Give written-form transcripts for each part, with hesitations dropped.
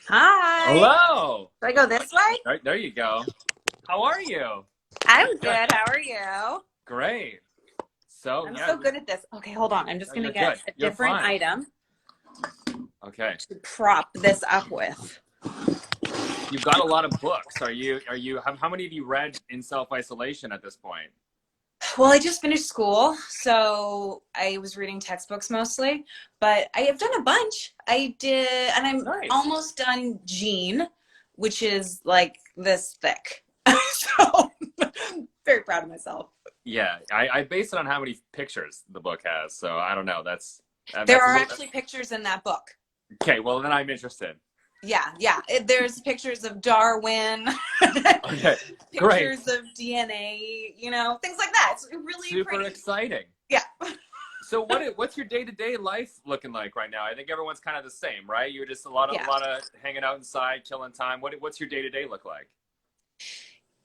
Hi. Hello. Do I go this way? There you go. How are you? I'm Good. good. How are you? Great. So I'm yeah, so good at this. Okay, hold on. I'm just no, going to you're get good. a You're different fine. item Okay. to prop this up with. You've got a lot of books. How many have you read in self-isolation at this point? Well, I just finished school, so I was reading textbooks mostly, but I have done a bunch. I did, and I'm Nice. almost done Gene, which is like this thick. So, very proud of myself. Yeah, I base it on how many pictures the book has. So I don't know. There That's a are little actually pictures in that book. okay. Well, then I'm interested. Yeah. There's pictures of Darwin, Okay, great. pictures of DNA, things like that. It's really Super pretty. exciting. Yeah. So what's your day-to-day life looking like right now? I think everyone's kind of the same, right? You're just a Yeah. lot of hanging out inside, killing time. What's your day-to-day look like?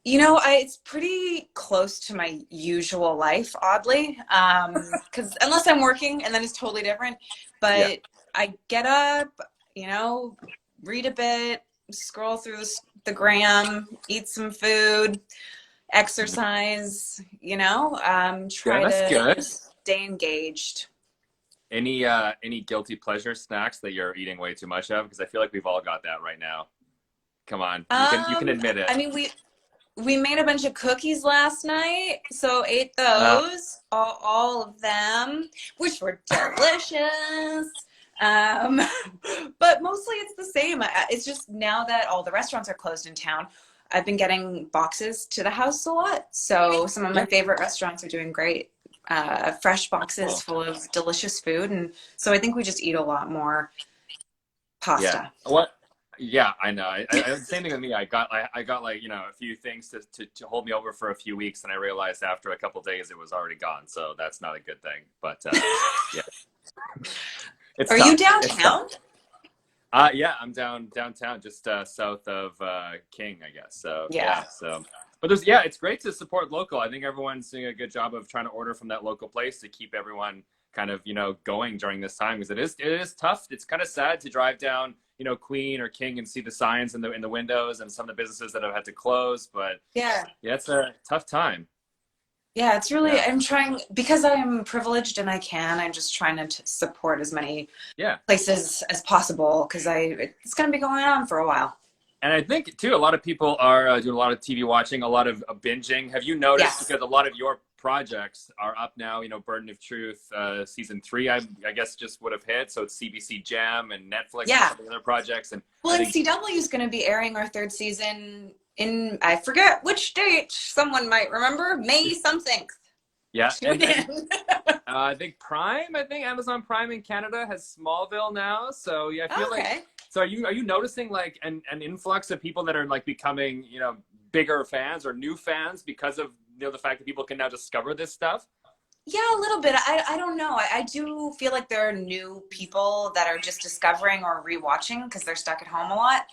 It's pretty close to my usual life, oddly, because unless I'm working, and then it's totally different. Yeah. But I get up, read a bit, scroll through the gram, eat some food, exercise, Yeah, try that's to good. stay engaged. Any guilty pleasure snacks that you're eating way too much of? Because I feel like we've all got that right now. Come on, you can admit it. I mean, we made a bunch of cookies last night, so ate Uh, those, all of them, which were delicious. Um, but mostly it's the same. It's just now that all the restaurants are closed in town, I've been getting boxes to the house a lot. So some of my yeah. favorite restaurants are doing great. Fresh boxes Cool. full of delicious food, and so I think we just eat a lot more Yeah. pasta. What? Yeah, I know. Same thing with me. I got like a few things to hold me over for a few weeks, and I realized after a couple days it was already gone. So that's not a good thing. But yeah, it's Are you tough. It's tough. downtown? Yeah, I'm downtown, just south of King, I guess. So Yeah. yeah, it's great to support local. I think everyone's doing a good job of trying to order from that local place to keep everyone kind of going during this time because it is tough. It's kind of sad to drive down Queen or King and see the signs in the windows and some of the businesses that have had to close. But Yeah. yeah, it's a tough time. Yeah, it's really, Yeah, I'm trying, because I am privileged and I'm just trying to support as many yeah. places as possible because it's going to be going on for a while. And I think too, a lot of people are doing a lot of TV watching, a lot of binging. Have you noticed Yes. because a lot of your projects are up now? Burden of Truth season 3, I guess just would have hit. So it's CBC Jam and Netflix and Yeah. some of the other projects. And Well, I and think CW is going to be airing our third season in, I forget which date, someone might remember, May something. yeah, Tune in. I think Prime, I think Amazon Prime in Canada has Smallville now. So yeah, I feel like. Okay. So are you noticing like an influx of people that are like becoming bigger fans or new fans because of the fact that people can now discover this stuff? Yeah, a little bit. I don't know. I do feel like there are new people that are just discovering or rewatching because they're stuck at home a lot.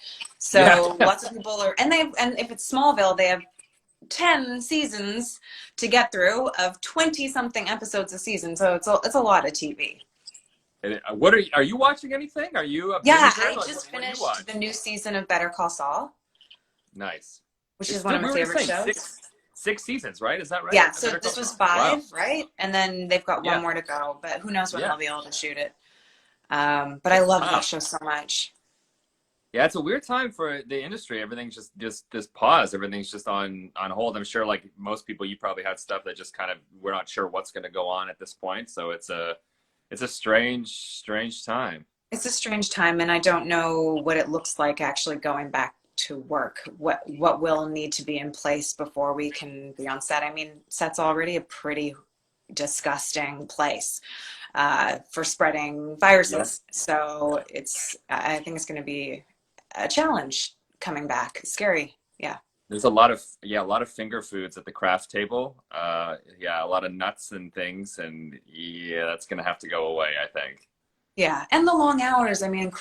Yeah. So lots of people are, and if it's Smallville, they have 10 seasons to get through of 20 something episodes a season. So it's a lot of TV. What are you watching anything? Are you a Yeah, binger? I Like, just what do you finished watch? the new season of Better Call Saul, Nice. which It's is one still of we my were just favorite saying shows. six seasons, right? Is that right? Yeah, I so better call this was Saul. Wow. 5, right? And then they've got one Yeah. more to go, but who knows when Yeah. they'll be able to shoot it. But I love Wow. that show so much. Yeah, it's a weird time for the industry. Everything's just this pause. Everything's just on hold. I'm sure, like most people, you probably had stuff that just kind of we're not sure what's going to go on at this point. So it's a strange time. It's a strange time, and I don't know what it looks like actually going back to work. What will need to be in place before we can be on set? I mean, set's already a pretty disgusting place for spreading Yeah. viruses. So I think it's going to be a challenge coming back. Scary. Yeah. There's a lot of finger foods at the craft table. Yeah, a lot of nuts and things, and yeah, that's gonna have to go away, I think. Yeah. And the long hours. I mean,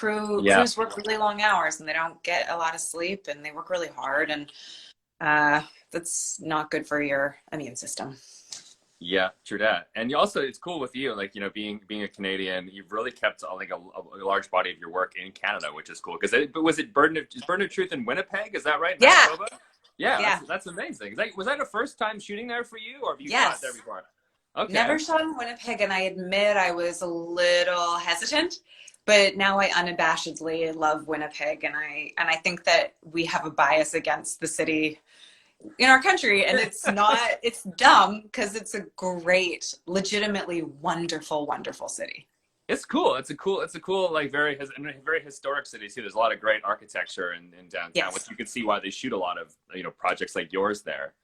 Yeah, crews work really long hours and they don't get a lot of sleep and they work really hard. And that's not good for your immune system. Yeah, true that. And you also, it's cool with you, like, you know, being a Canadian, you've really kept like a large body of your work in Canada, which is cool. Because but was it Burden of Truth in Winnipeg? Is that right, Yeah, Manitoba? Yeah, yeah, that's amazing. Was that a first time shooting there for you, or have you shot there yes. before? Okay. Never shot in Winnipeg, and I admit I was a little hesitant, but now I unabashedly love Winnipeg, and I think that we have a bias against the city in our country, and it's not, it's dumb because it's a great, legitimately wonderful, wonderful city. It's cool. It's a cool, like very historic city too. There's a lot of great architecture in downtown, which Yes, you can see why they shoot a lot of, you know, projects like yours there.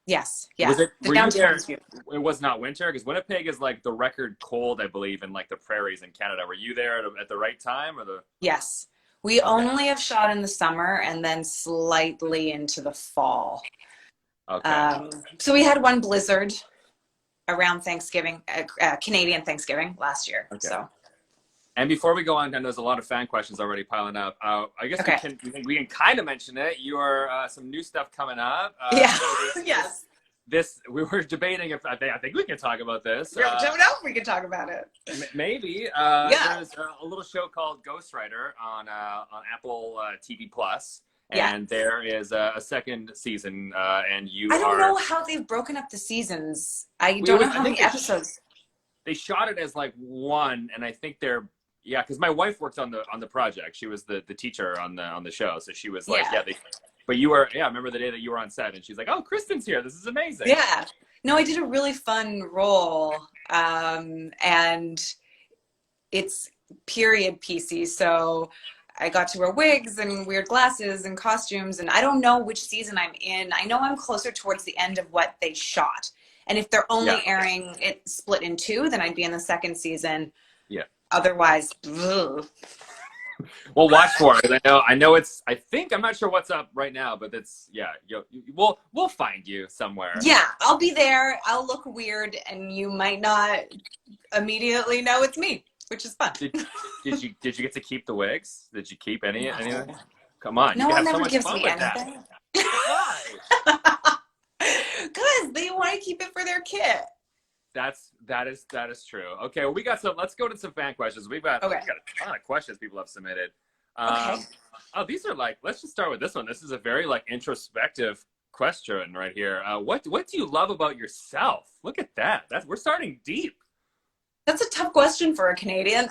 yes, Was yeah. it? The Were you downtown there? is beautiful. It was not winter because Winnipeg is like the record cold, I believe, in like the prairies in Canada. Were you there at the right time or the? Yes, we Okay. only have shot in the summer and then slightly into the fall. Okay. Um, so we had one blizzard around Thanksgiving, Canadian Thanksgiving last year. Okay. So And before we go on, and there's a lot of fan questions already piling up. I guess okay, we can kind of mention it. You are some new stuff coming up. yeah, I know yes. this we were debating if I think we can talk about this. Don't know if we can talk about it. Maybe Yeah, there's a little show called Ghostwriter on Apple TV Plus, yeah. and there is a second season, and you I don't are. know how they've broken up the seasons. I It don't know was, how I think many episodes. they shot it as like one, and I think they're yeah, because my wife worked on the project. She was the teacher on the show, so she was like, Yeah, yeah, they. But you were, yeah. I remember the day that you were on set, and she's like, "Oh, Kristen's here. This is amazing." yeah. No, I did a really fun role, and it's period piecey. So I got to wear wigs and weird glasses and costumes, and I don't know which season I'm in. I know I'm closer towards the end of what they shot. And if they're Yeah, only airing it split in two, then I'd be in the second season. yeah. Otherwise, ugh. Well, watch for it. I know it's. I think I'm not sure what's up right now, but it's yeah. We'll find you somewhere. Yeah, I'll be there. I'll look weird, and you might not immediately know it's me, which is fun. Did you get to keep the wigs? Did you keep anything? No, Come on, you no can one have so ever much gives fun me with that. anything. Why? Because they want to keep it for their kid. That is true. Okay, well, we got some. Let's go to some fan questions. Okay. We've got a ton of questions people have submitted. Okay. Oh, these are like. Let's just start with this one. This is a very like introspective question right here. What do you love about yourself? Look at that. We're starting deep. That's a tough question for a Canadian.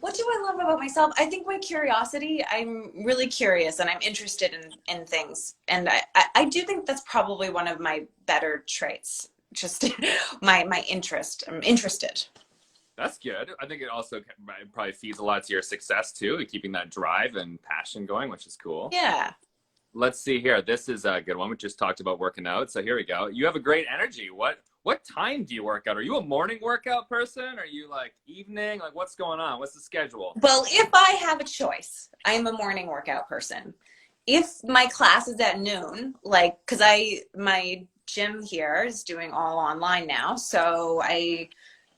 What do I love about myself? I think my curiosity. I'm really curious and I'm interested in things. And I do think that's probably one of my better traits. Just my interest. I'm interested. That's good. I think it also probably feeds a lot to your success too, keeping that drive and passion going, which is cool. Yeah. Let's see here. This is a good one. We just talked about working out. So here we go. You have a great energy. What time do you work out? Are you a morning workout person? Are you like evening? Like what's going on? What's the schedule? Well, if I have a choice, I am a morning workout person. If my class is at noon, like, because my gym here is doing all online now, so I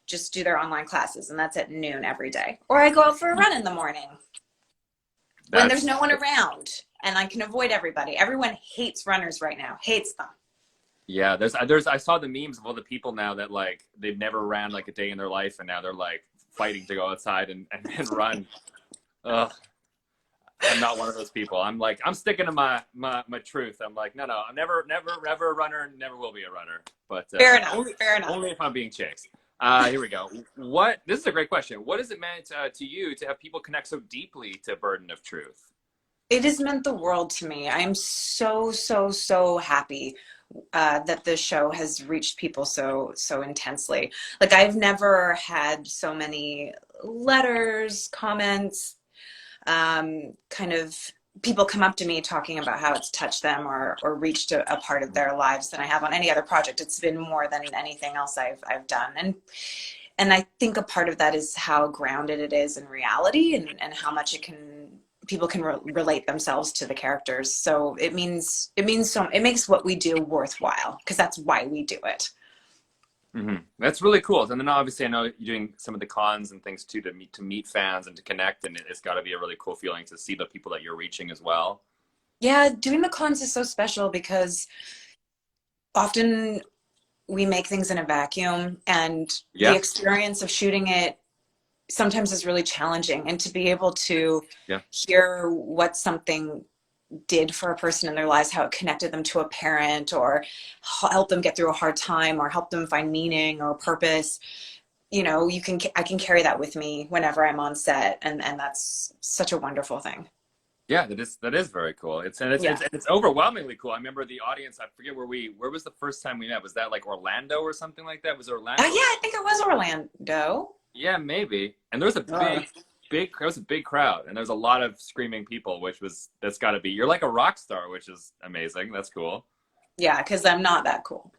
just do their online classes, and that's at noon every day. Or I go out for a run in the morning when there's That's no one around and I can avoid everybody. Everyone hates runners right now, hates them. yeah, I saw the memes of all the people now that like they've never ran like a day in their life and now they're like fighting to go outside and run. Ugh. I'm not one of those people. I'm like, I'm sticking to my truth. I'm like, no, I'm never a runner, never will be a runner. But Fair enough. Fair enough. only if I'm being chased. Here we go. This is a great question. What has it meant to you to have people connect so deeply to Burden of Truth? It has meant the world to me. I'm so, so, so happy that this show has reached people so intensely. Like I've never had so many letters, comments, kind of people come up to me talking about how it's touched them or reached a part of their lives than I have on any other project. It's been more than anything else I've done. And I think a part of that is how grounded it is in reality and how much people can relate themselves to the characters. So it makes what we do worthwhile because that's why we do it. Mm-hmm. That's really cool. And then obviously I know you're doing some of the cons and things too to meet fans and to connect. And it's got to be a really cool feeling to see the people that you're reaching as well. Yeah, doing the cons is so special because often we make things in a vacuum, and the Yeah, experience of shooting it sometimes is really challenging. And to be able to yeah. hear what something did for a person in their lives, how it connected them to a parent, or help them get through a hard time, or help them find meaning or purpose, I can carry that with me whenever I'm on set, and that's such a wonderful thing. Yeah, that is very cool. Yeah. It's overwhelmingly cool. I remember the audience. I forget where was the first time we met? Was that like Orlando or something like that? Was it Yeah, Orlando? I think it was Orlando. Yeah, maybe. And there was a Oh. there was a big crowd, and there was a lot of screaming people, that's got to be. You're like a rock star, which is amazing. That's cool. Yeah, because I'm not that cool.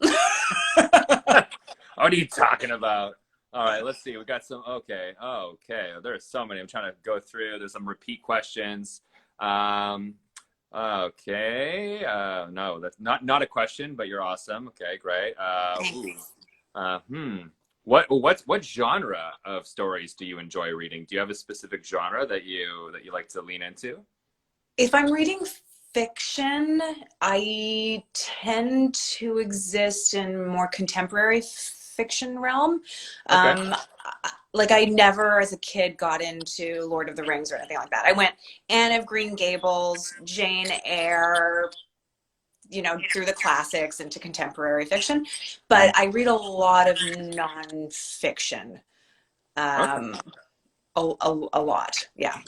What are you talking about? All right, let's see. We got some. Okay, okay. There's so many. I'm trying to go through. There's some repeat questions. Um, okay. No, that's not a question, but you're awesome. Okay, great. Ooh. Thanks. Uh, hmm. What genre of stories do you enjoy reading? Do you have a specific genre that you like to lean into? If I'm reading fiction, I tend to exist in more contemporary fiction realm. Okay. Um, like I never, as a kid, got into Lord of the Rings or anything like that. I went Anne of Green Gables, Jane Eyre, through the classics into contemporary fiction. But I read a lot of nonfiction. Okay. Um, a lot, yeah.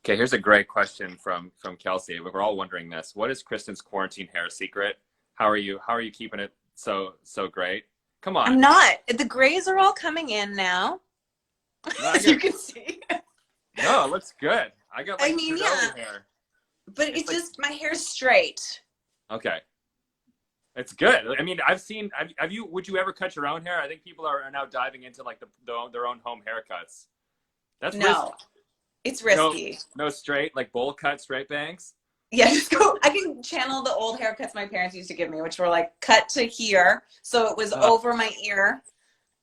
Okay, here's a great question from Kelsey. We're all wondering this. What is Kristen's quarantine hair secret? How are you keeping it so great? Come on. I'm not. The grays are all coming in now, No, I as you got can see. no, it looks good. I got I like mean, Trudeau yeah, hair. but It's it's like just my hair's straight. okay. It's good. I mean, I've seen. Have you? Would you ever cut your own hair? I think people are now diving into like their own home haircuts. That's risky. No, it's No, risky. no straight like bowl cut, straight bangs. Yeah, just go. I can channel the old haircuts my parents used to give me, which were like cut to here, so it was Uh, over my ear,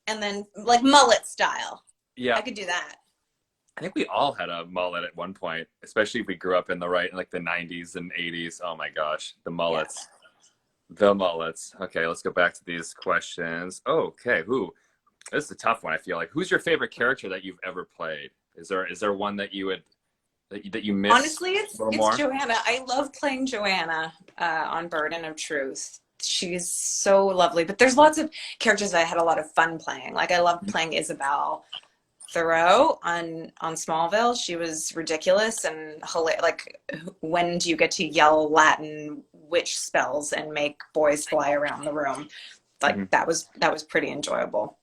and then like mullet style. yeah, I could do that. I think we all had a mullet at one point, especially if we grew up in like the '90s and '80s. Oh my gosh, the Yeah. mullets, the mullets. Okay, let's go back to these questions. Okay, who? This is a tough one. I feel like. Who's your favorite character that you've ever played? Is there one that you miss Honestly, a little it's more? Joanna. I love playing Joanna on Burden of Truth. She's so lovely. But there's lots of characters that I had a lot of fun playing. Like I loved playing Isabel Thoreau on Smallville. She was ridiculous and hilarious. Like, when do you get to yell Latin witch spells and make boys fly around the room? Mhm. Like that was pretty enjoyable.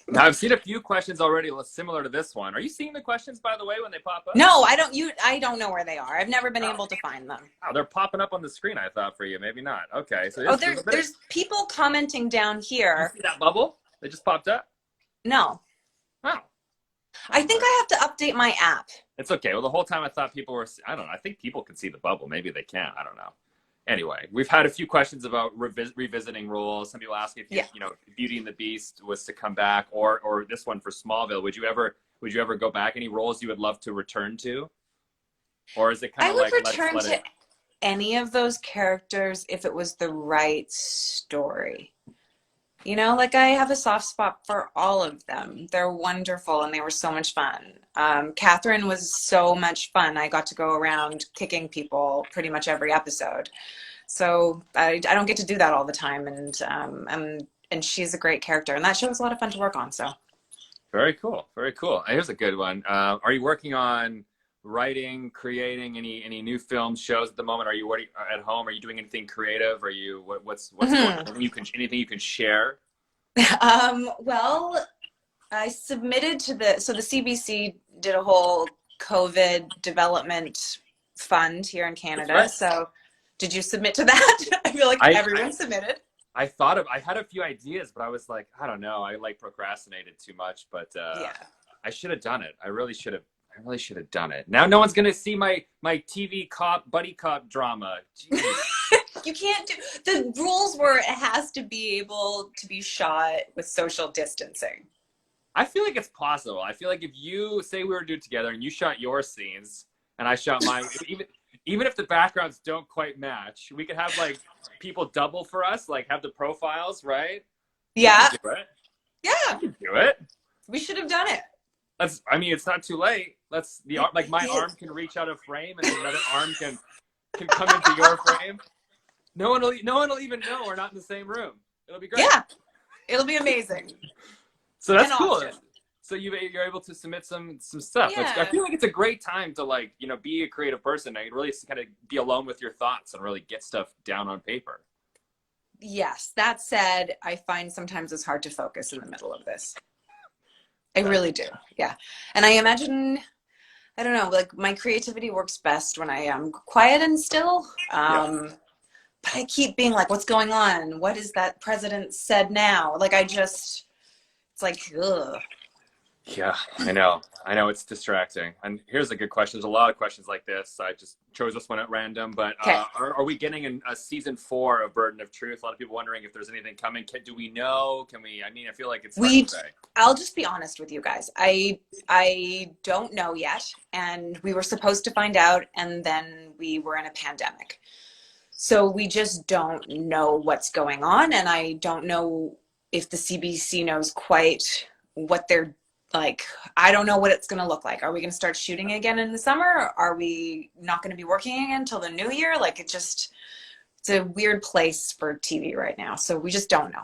Now I've seen a few questions already similar to this one. Are you seeing the questions by the way when they pop up? No, I don't. I don't know where they are. I've never been Oh, able to find them. wow, they're popping up on the screen. I thought for you, maybe not. Okay, so Oh, there's there's a bit of. there's people commenting down You here. see that bubble? They just popped up. No, Oh, I think I have to update my app. it's okay. Well, the whole time I thought people were. I don't know. I think people can see the bubble. Maybe they can't. I don't know. Anyway, we've had a few questions about revisiting roles. Some people ask if Yeah, if Beauty and the Beast was to come back, or this one for Smallville. Would you ever go back? Any roles you would love to return to, or is it kind I of would like let's return let to it? any of those characters if it was the right story. Like I have a soft spot for all of them. They're wonderful and they were so much fun. Catherine was so much fun. I got to go around kicking people pretty much every episode. So I don't get to do that all the time. And she's a great character. And that show was a lot of fun to work on. So Very cool. Very cool. Here's a good one. Are you working on writing, creating any new films, shows at the moment? Are you at home? Are you doing anything creative? Are you what's going on? Mhm. Anything you can share? Well, I submitted so the CBC did a whole COVID development fund here in That's Canada. right. So did you submit to that? I feel like I, I everyone submitted. I had a few ideas, but I was like, I don't know. I like procrastinated too much, but Yeah. I should have done it. I really should have. I really should have done it. Now no one's gonna see my TV buddy cop drama. Jeez. You can't do the rules were it has to be able to be shot with social distancing. I feel like it's possible. I feel like if you say we were to do it together and you shot your scenes and I shot mine, even if the backgrounds don't quite match, we could have like people double for us, like have the profiles, right? Yeah. We can do it. Yeah. We can do it. We should have done it. I mean, it's not too late. Like my arm can reach out of frame and another arm can come into your frame. No one will even know we're not in the same room. It'll be great. Yeah. It'll be amazing. So that's An cool. option. So you're able to submit some stuff. Yeah. I feel like it's a great time to like, you know, be a creative person and really kind of be alone with your thoughts and really get stuff down on paper. Yes. That said, I find sometimes it's hard to focus in the middle of this. I really do. Yeah. And I imagine, I don't know, like my creativity works best when I am quiet and still. But I keep being like, what's going on? What is that president said now? Like, it's like, ugh. Yeah, I know. It's distracting. And here's a good question. There's a lot of questions like this. I just chose this one at random, but are we getting a season 4 of Burden of Truth? A lot of people wondering if there's anything coming. Do we know? I mean, I feel like it's hard to say. I'll just be honest with you guys. I don't know yet. And we were supposed to find out, and then we were in a pandemic. So we just don't know what's going on. And I don't know if the CBC knows quite what they're like. I don't know what it's going to look like. Are we going to start shooting again in the summer? Are we not going to be working again until the new year? Like it's a weird place for TV right now. So we just don't know.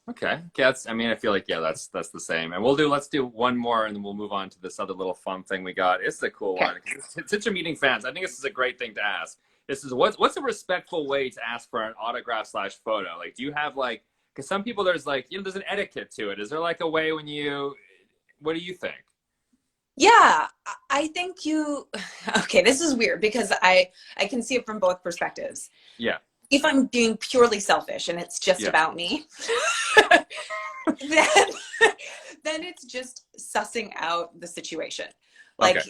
Okay. Yeah, I feel like, that's the same. And let's do one more and then we'll move on to this other little fun thing we got. It's a cool one. Since you're meeting fans, I think this is a great thing to ask. This is what's a respectful way to ask for an autograph / photo? Like, do you have like, because some people there's like, you know, there's an etiquette to it. Is there like a way what do you think? Yeah, I think okay, this is weird because I can see it from both perspectives. Yeah. If I'm being purely selfish and it's just about me, then it's just sussing out the situation. Like,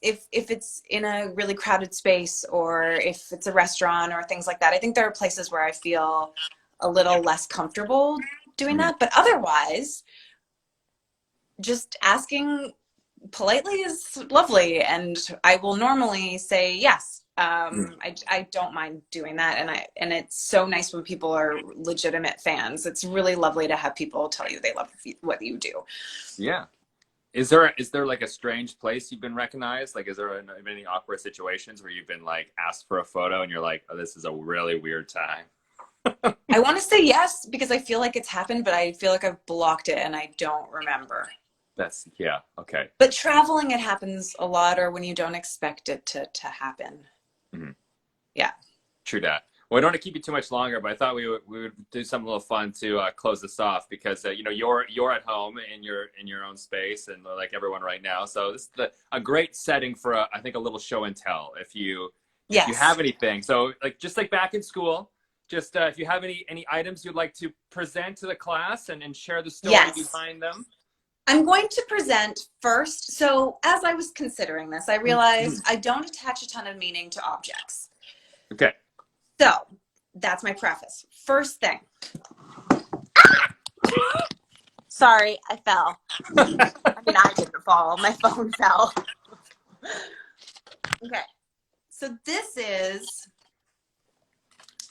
if it's in a really crowded space or if it's a restaurant or things like that, I think there are places where I feel a little less comfortable doing that. But otherwise, just asking politely is lovely. And I will normally say yes. I don't mind doing that. And it's so nice when people are legitimate fans. It's really lovely to have people tell you they love what you do. Yeah. Is there like a strange place you've been recognized? Like, is there any awkward situations where you've been like asked for a photo and you're like, oh, this is a really weird time? I want to say yes, because I feel like it's happened, but I feel like I've blocked it and I don't remember. Okay. But traveling, it happens a lot, or when you don't expect it to happen. Mm-hmm. Yeah. True that. Well, I don't want to keep you too much longer, but I thought we would do something a little fun to close this off because you know you're at home in your own space and like everyone right now. So this is a great setting for I think a little show and tell if you have anything. So just like back in school, just if you have any items you'd like to present to the class and share the story behind them. I'm going to present first. So as I was considering this, I realized I don't attach a ton of meaning to objects. Okay. So that's my preface. First thing. Sorry, I fell. I mean, I didn't fall. My phone fell. Okay. So this is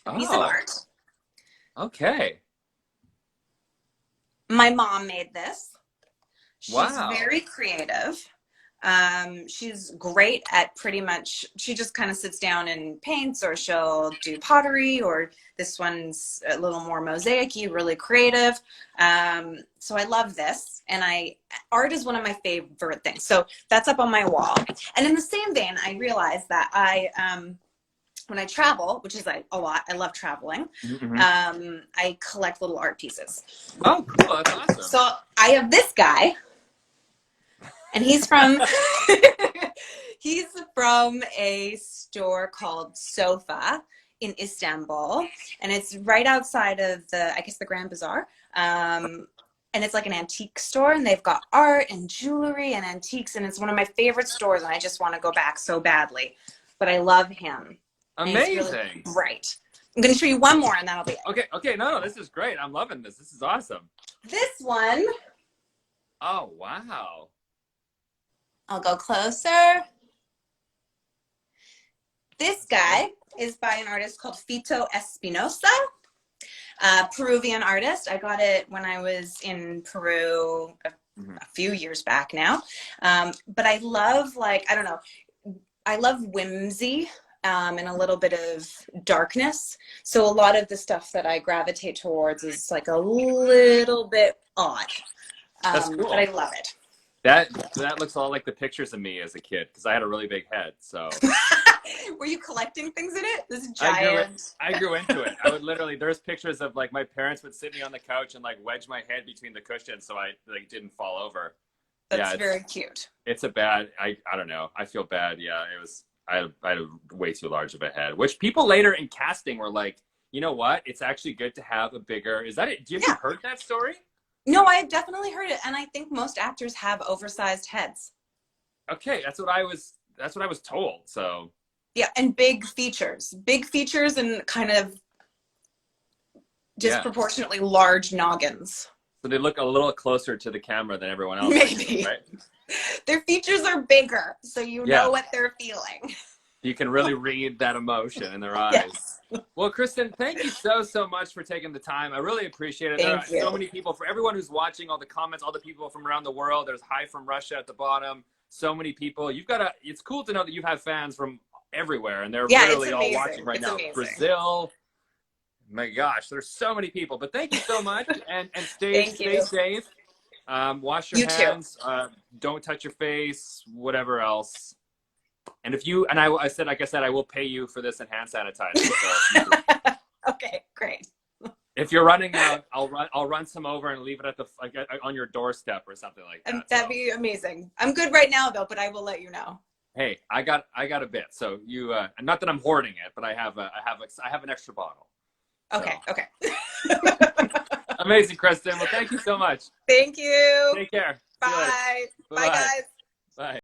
a piece of art. Okay. My mom made this. She's very creative. She's great at pretty much, she just kind of sits down and paints, or she'll do pottery, or this one's a little more mosaic-y, really creative. So I love this. And art is one of my favorite things. So that's up on my wall. And in the same vein, I realized that when I travel, which is a lot, I love traveling, I collect little art pieces. Oh, cool. That's awesome. So I have this guy. And he's from a store called Sofa in Istanbul, and it's right outside of the Grand Bazaar. And it's like an antique store, and they've got art and jewelry and antiques, and it's one of my favorite stores, and I just want to go back so badly. But I love him. Amazing. Really great. I'm going to show you one more, and that'll be it. Okay. No, this is great. I'm loving this. This is awesome. This one. Oh, wow. I'll go closer. This guy is by an artist called Fito Espinosa, Peruvian artist. I got it when I was in Peru a few years back now. But I love, like, I don't know, I love whimsy and a little bit of darkness. So a lot of the stuff that I gravitate towards is like a little bit odd. That's cool. But I love it. That looks all like the pictures of me as a kid, because I had a really big head. So were you collecting things in it? This giant. I grew into it. I would literally, there's pictures of like my parents would sit me on the couch and like wedge my head between the cushions so I like didn't fall over. That's very cute. It's a bad, I don't know. I feel bad. Yeah, it was, I had way too large of a head, which people later in casting were like, you know what? It's actually good to have a bigger, is that it? Have you heard that story? No, I've definitely heard it. And I think most actors have oversized heads. Okay. That's what I was told. So yeah. And big features and kind of disproportionately large noggins. So they look a little closer to the camera than everyone else. Maybe. Right? Their features are bigger, so you know what they're feeling. You can really read that emotion in their eyes. Yes. Well, Kristin, thank you so much for taking the time. I really appreciate it. Thank you. So many people, for everyone who's watching, all the comments, all the people from around the world. There's hi from Russia at the bottom. So many people. It's cool to know that you have fans from everywhere, and they're literally all watching right now. Amazing. Brazil. My gosh, there's so many people. But thank you so much, and stay safe. Wash your hands. Don't touch your face. Whatever else. And if you I said, like I said, I will pay you for this and hand sanitizer. So okay, great. If you're running out, I'll run some over and leave it at on your doorstep or something like that. That'd be amazing. I'm good right now though, but I will let you know. Hey, I got a bit. So you, not that I'm hoarding it, but I have an extra bottle. Okay. So. Okay. Amazing, Kristin. Well, thank you so much. Thank you. Take care. Bye. Bye, guys. Bye.